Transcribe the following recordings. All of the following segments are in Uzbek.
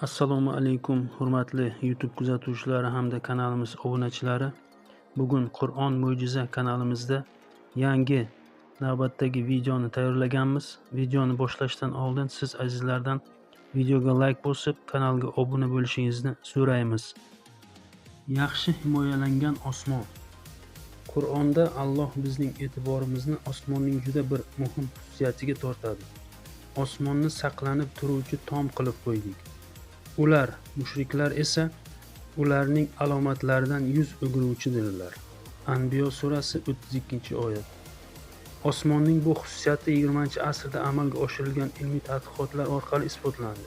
Assalomu alaykum, hurmatli YouTube kuzatuvchilari hamda kanalimiz obunachilari. Bugun Qur'on mo'jiza kanalimizda yangi navbatdagi videoni tayyorlaganmiz. Videoni boshlashdan oldin siz azizlardan videoga like bosib, kanalga obuna bo'lishingizni so'raymiz. Yaxshi himoyalangan osmon. Qur'onda Alloh bizning e'tiborimizni osmonning juda bir muhim xususiyatiga tortadi. Osmonni saqlanib turuvchi tom qilib qo'ydik. Ular, mushriklar esa ularning alomatlaridan yuz o'giruvchidirlar. Anbiyo surasi 32-oyat. Osmonning bu xususiyati 20-asrda amalga oshirilgan ilmiy tadqiqotlar orqali isbotlandi.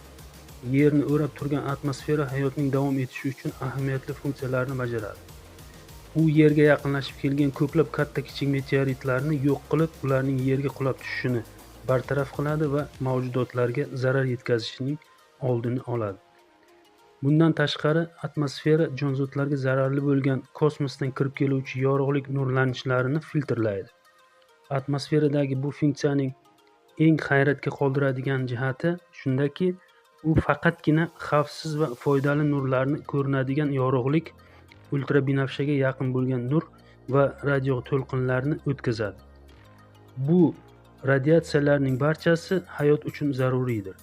Yerni o'rab turgan atmosfera hayotning davom etishi uchun ahamiyatli funksiyalarni bajaradi. U yerga yaqinlashib kelgan ko'plab katta-kichik meteoritlarni yo'q qilib, ularning yerga qulab tushishini bartaraf qiladi va mavjudotlarga zarar yetkazishining oldini oladi. Bundan tashqari, atmosfera jonzotlarga zararli bo'lgan kosmosdan kirib keluvchi yorug'lik nurlanishlarini filtrlaydi. Atmosferadagi bu funksiyaning eng hayratga qoldiradigan jihati shundaki, u faqatgina xavfsiz va foydali nurlarni ko'rinadigan yorug'lik, ultrabinafshaga yaqin bo'lgan nur va radio to'lqinlarni o'tkazadi. Bu radiatsiyalarning barchasi hayot uchun zaruriydir.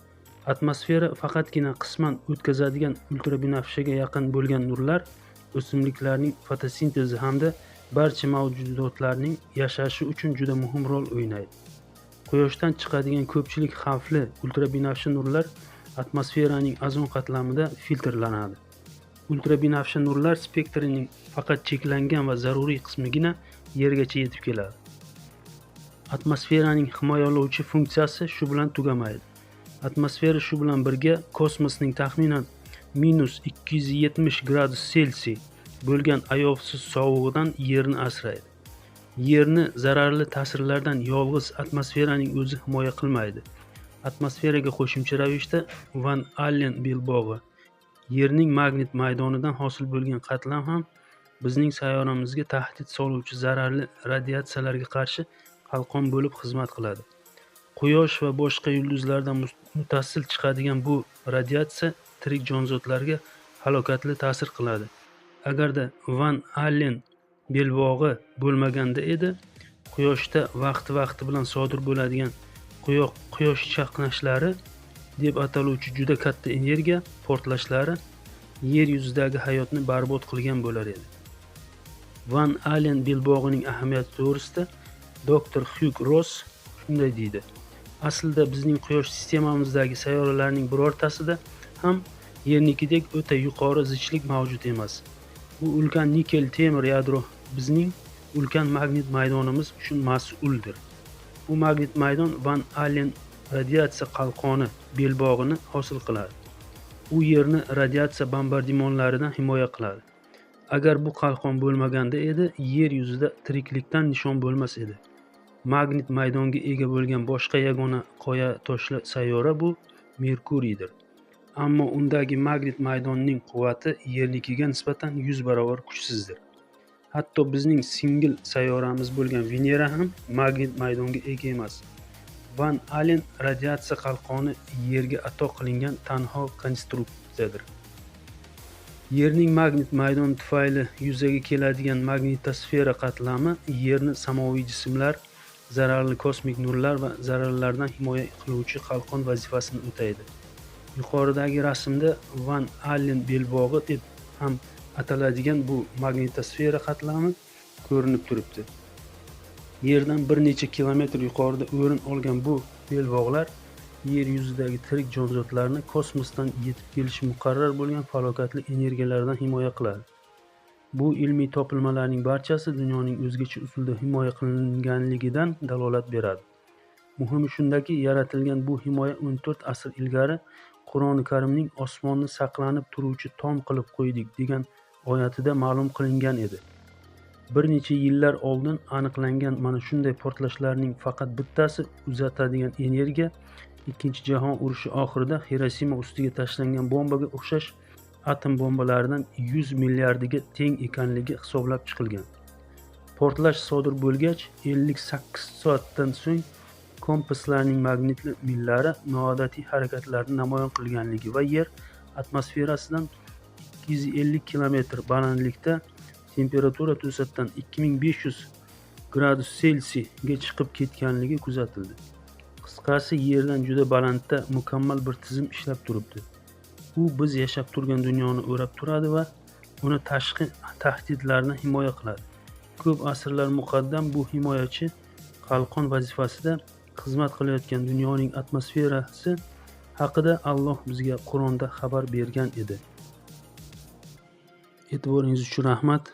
Atmosfera faqatgina qisman o'tkazadigan ultrabinafshaga yaqin bo'lgan nurlar o'simliklarning fotosintezi hamda barcha mavjudotlarning yashashi uchun juda muhim rol o'ynaydi. Quyoshdan chiqadigan ko'pchilik xavfli ultrabinafsha nurlar atmosferaning ozon qatlamida filtrlanadi. Ultrabinafsha nurlar spektrining faqat cheklangan va zaruriy qismigina yergacha yetib keladi. Atmosferaning himoyalovchi funksiyasi shu bilan tugamaydi. Atmosfera shu bilan birga kosmosning taxminan -270°C bo'lgan ayovsiz sovug'idan Yerni asraydi. Yerni zararli ta'sirlardan yolg'iz atmosferaning o'zi himoya qilmaydi. Atmosferaga qo'shimcha ravishda Van Allen belbog'i, Yerning magnit maydonidan hosil bo'lgan qatlam ham bizning sayyoramizga tahdid soluvchi zararli radiatsiyalarga qarshi qalqon bo'lib xizmat qiladi. Quyosh va boshqa yulduzlardan muttasil chiqadigan bu radiatsiya tirik jonzotlarga halokatli ta'sir qiladi. Agarda Van Allen belbog'i bo'lmaganda edi, Quyoshda vaqti bilan sodir bo'ladigan quyosh chaqnashlari deb ataluvchi juda katta energiya portlashlari Yer yuzidagi hayotni barbod qilgan bo'lar edi. Van Allen belbog'ining ahamiyati to'g'risida Dr. Hugh Ross shunday deydi: Aslida bizning quyosh sistemamizdagi sayyoralarning birortasida ham Yernikidek o'ta yuqori zichlik mavjud emas. Bu ulkan nikel temir yadro bizning ulkan magnit maydonimiz uchun mas'uldir. Bu magnit maydon Van Allen radiatsiya qalqoni belbog'ini hosil qiladi. U Yerni radiatsiya bombardimonlaridan himoya qiladi. Agar bu qalqon bo'lmaganda edi, Yer yuzida tiriklikdan nishon bo'lmas edi. Magnit maydonga ega bo'lgan boshqa yagona qoya toshli sayyora bu Merkuriydir. Ammo undagi magnit maydonning quvvati Yernikiga nisbatan 100 barobar kuchsizdir. Hatto bizning singil sayyoramiz bo'lgan Venera ham magnit maydonga ega emas. Van Allen radiatsiya qalqoni Yerga ato qilingan tanho konstruksiyadir. Yerning magnit maydoni tufayli yuzaga keladigan magnitosfera qatlami Yerni samoviy jismlar, zararli kosmik nurlar va zararlardan himoya qiluvchi qalqon vazifasini o'taydi. Yuqoridagi rasmda Van Allen belbog'i deb ham ataladigan bu magnitosfera qatlami ko'rinib turibdi. Yerdan bir necha kilometr yuqorida o'rin olgan bu belbog'lar Yer yuzidagi tirik jonzotlarni kosmosdan yetib kelishi muqarrar bo'lgan falokatli energiyalardan himoya qiladi. Bu ilmiy topilmalarning barchasi dunyoning o'zgacha usulda himoya qilinganligidan dalolat beradi. Muhimi shundaki, yaratilgan bu himoya 14 asr ilgari Qur'oni Karimning osmonni saqlanib turuvchi tom qilib qo'ydik degan oyatida ma'lum qilingan edi. Bir necha yillar oldin aniqlangan mana shunday portlashlarning faqat bittasi uzatadigan energiya Ikkinchi jahon urushi oxirida Hirosima ustiga tashlangan bombaga o'xshash atom bombalaridan 100 milliardiga teng ekanligi hisoblab chiqilgan. Portlash sodir bo'lgach 58 soatdan so'ng kompaslarning magnitli millari noodatiy harakatlarni namoyon qilganligi va Yer atmosferasidan 250 kilometr balandlikda temperatura to'satdan 2500 gradus Selsiy ga chiqib ketganligi kuzatildi. Qisqasi, Yerdan juda balandda mukammal bir tizim ishlab turibdi. U biz yashab turgan dunyoni o'rab turadi va uni tashqi tahdidlardan himoya qiladi. Ko'p asrlar muqaddam bu himoyachi qalqon vazifasida xizmat qilayotgan dunyoning atmosferasi haqida Alloh bizga Qur'onda xabar bergan edi. E'tiboringiz uchun rahmat.